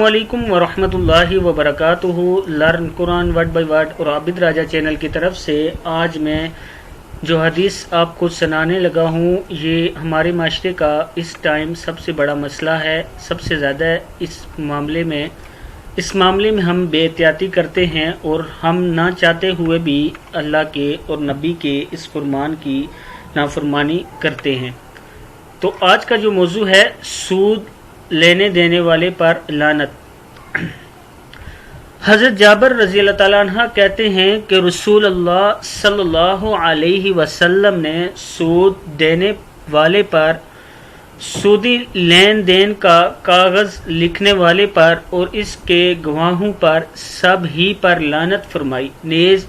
वालेकुम वरहमतुल्लाहि वबरकातुहू। Learn Quran word by word और आबिद राजा चैनल की तरफ से आज मैं जो हदीस आपको सुनाने लगा हूँ, ये हमारे माशरे का इस टाइम सबसे बड़ा मसला है। सबसे ज़्यादा इस मामले में हम बेहतियाती करते हैं और हम ना चाहते हुए भी अल्लाह के और नबी के इस फरमान की नाफरमानी करते हैं। तो आज का जो मौजू है, सूद लेने देने वाले पर लानत। हज़रत जाबिर रज़ी अल्लाह ताला अन्हा कहते हैं कि रसूल अल्लाह सल्लल्लाहु अलैहि वसल्लम ने सूद देने वाले पर, सूदी लेन देन का कागज़ लिखने वाले पर और इसके गवाहों पर सब ही पर लानत फरमाई। नेज़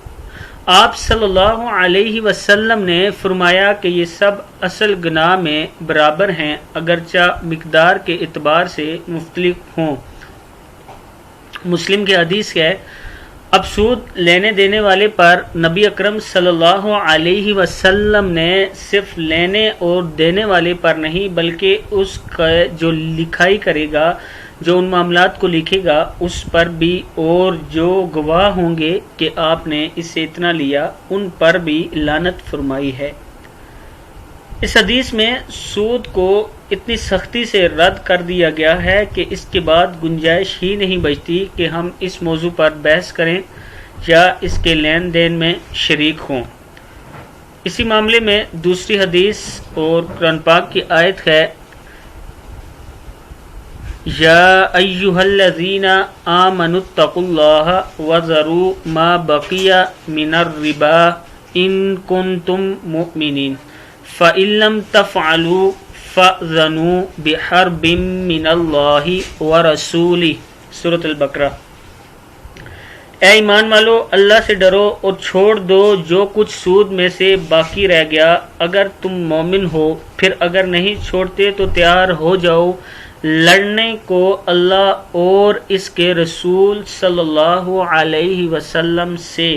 आप सल्लल्लाहु अलैहि वसल्लम ने फरमाया कि ये सब असल गुनाह में बराबर हैं, अगरचा मिकदार के एतबार से मुख्तलिफ हों। मुस्लिम की हदीस है। अब सूद लेने देने वाले पर नबी अकरम सल्लल्लाहु अलैहि वसल्लम ने सिर्फ लेने और देने वाले पर नहीं, बल्कि उसका जो लिखाई करेगा, जो उन मामलात को लिखेगा, उस पर भी, और जो गवाह होंगे कि आपने इससे इतना लिया, उन पर भी लानत फरमाई है। इस हदीस में सूद को इतनी सख्ती से रद्द कर दिया गया है कि इसके बाद गुंजाइश ही नहीं बचती कि हम इस मौजू पर बहस करें या इसके लेन देन में शरीक हों। इसी मामले में दूसरी हदीस और कुरान पाक की आयत है, या अय्युहल्लज़ीना आमनुत्तकुल्लाह वज़रू मा बकिया मिनर रिबा इन कुंतुम मुमिनीन फ़इल्लम तफ़अलू फ़अज़नू बिहर्बिम मिनल्लाहि व रसूलिही। सूरत अल-बकरा। ऐ ईमान वालो, अल्लाह से डरो और छोड़ दो जो कुछ सूद में से बाकी रह गया, अगर तुम मोमिन हो। फिर अगर नहीं छोड़ते तो तैयार हो जाओ लड़ने को अल्लाह और इसके रसूल सल्लल्लाहु अलैहि वसल्लम से।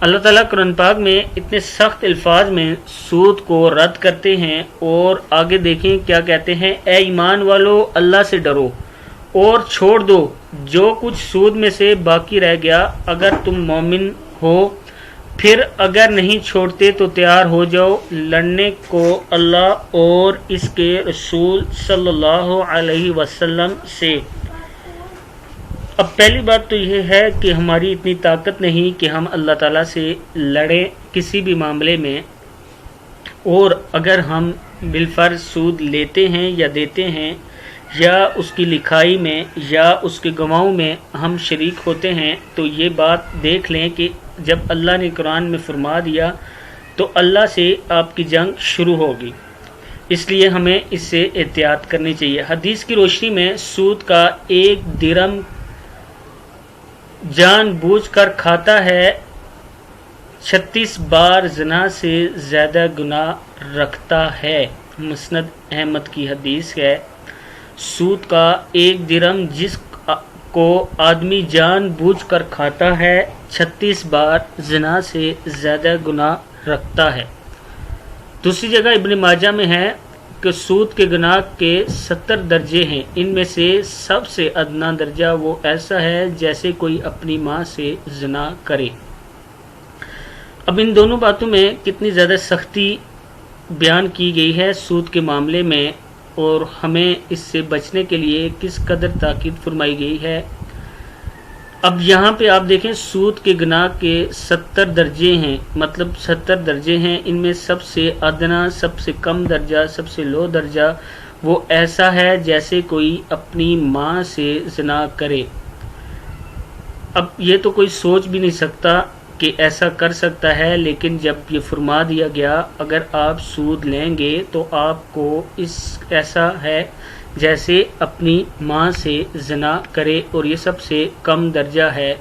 अल्लाह ताला कुरान पाक में इतने सख्त अल्फाज में सूद को रद्द करते हैं और आगे देखें क्या कहते हैं। ऐ ईमान वालो, अल्लाह से डरो और छोड़ दो जो कुछ सूद में से बाकी रह गया, अगर तुम मोमिन हो। फिर अगर नहीं छोड़ते तो तैयार हो जाओ लड़ने को अल्लाह और इसके रसूल सल्लल्लाहु अलैहि वसल्लम से। अब पहली बात तो यह है कि हमारी इतनी ताकत नहीं कि हम अल्लाह ताला से लड़ें किसी भी मामले में, और अगर हम बिलफर्ज सूद लेते हैं या देते हैं या उसकी लिखाई में या उसके गवाहों में हम शरीक होते हैं, तो ये बात देख लें कि जब अल्लाह ने कुरान में फरमा दिया तो अल्लाह से आपकी जंग शुरू होगी। इसलिए हमें इससे एहतियात करनी चाहिए। हदीस की रोशनी में सूद का एक दिरहम जानबूझकर खाता है 36 बार ज़िना से ज़्यादा गुनाह रखता है। मुस्नद अहमद की हदीस है। सूद का एक दिरहम जिसको आदमी जानबूझकर खाता है 36 बार ज़िना से ज़्यादा गुनाह रखता है। दूसरी जगह इब्न माजा में है कि सूद के गुनाह के 70 दर्जे हैं। इनमें से सबसे अदना दर्जा वो ऐसा है जैसे कोई अपनी माँ से ज़िना करे। अब इन दोनों बातों में कितनी ज़्यादा सख्ती बयान की गई है सूद के मामले में, और हमें इससे बचने के लिए किस कदर ताकीद फरमाई गई है। अब यहाँ पे आप देखें, सूद के गुनाह के 70 दर्जे हैं, मतलब 70 दर्जे हैं। इनमें सबसे अदना, सबसे कम दर्जा, सबसे लो दर्जा वो ऐसा है जैसे कोई अपनी माँ से ज़िना करे। अब ये तो कोई सोच भी नहीं सकता कि ऐसा कर सकता है, लेकिन जब ये फरमा दिया गया अगर आप सूद लेंगे तो आपको ऐसा है जैसे अपनी माँ से ज़िना करे, और ये सबसे कम दर्जा है।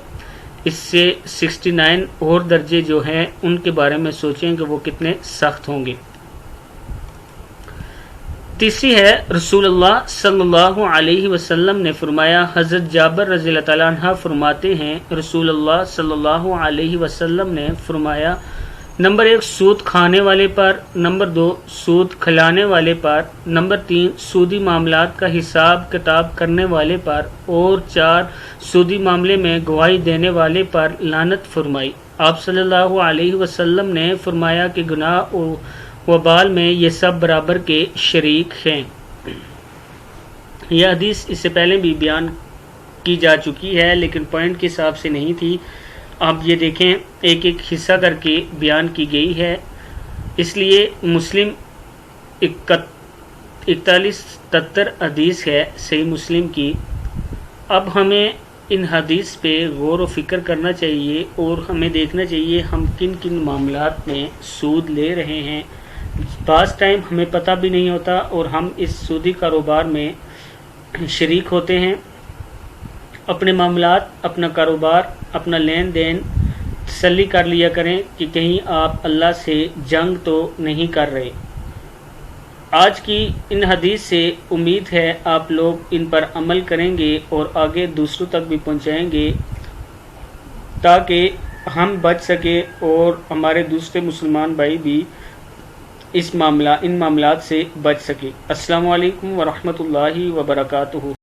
इससे 69 और दर्जे जो हैं उनके बारे में सोचें कि वो कितने सख्त होंगे। तीसरी है, रसूलुल्लाह सल्लल्लाहु अलैहि वसल्लम ने फरमाया। हज़रत जाबिर रज़ी अल्लाह ताला अन्हा फरमाते हैं, रसूलुल्लाह सल्लल्लाहु अलैहि वसल्लम ने फरमाया, نمبر 1 سود کھانے والے پر، نمبر 2 سود کھلانے والے پر، نمبر 3 سودی معاملات کا حساب کتاب کرنے والے پر، اور 4 سودی معاملے میں گواہی دینے والے پر لعنت فرمائی۔ آپ صلی اللہ علیہ وسلم نے فرمایا کہ گناہ و وبال میں یہ سب برابر کے شریک ہیں۔ یہ حدیث اس سے پہلے بھی بیان کی جا چکی ہے لیکن پوائنٹ کے حساب سے نہیں تھی۔ اب یہ دیکھیں ایک ایک حصہ کر کے بیان کی گئی ہے، اس لیے مسلم 41-73 حدیث ہے صحیح مسلم کی۔ اب ہمیں ان حدیث پہ غور و فکر کرنا چاہیے اور ہمیں دیکھنا چاہیے ہم کن کن معاملات میں سود لے رہے ہیں۔ بعض ٹائم ہمیں پتہ بھی نہیں ہوتا اور ہم اس سودی کاروبار میں شریک ہوتے ہیں۔ اپنے معاملات، اپنا کاروبار، اپنا لین دین تسلی کر لیا کریں کہ کہیں آپ اللہ سے جنگ تو نہیں کر رہے۔ آج کی ان حدیث سے امید ہے آپ لوگ ان پر عمل کریں گے اور آگے دوسروں تک بھی پہنچائیں گے تاکہ ہم بچ سکیں اور ہمارے دوسرے مسلمان بھائی بھی ان معاملات سے بچ سکے۔ السلام علیکم ورحمۃ اللہ وبرکاتہ۔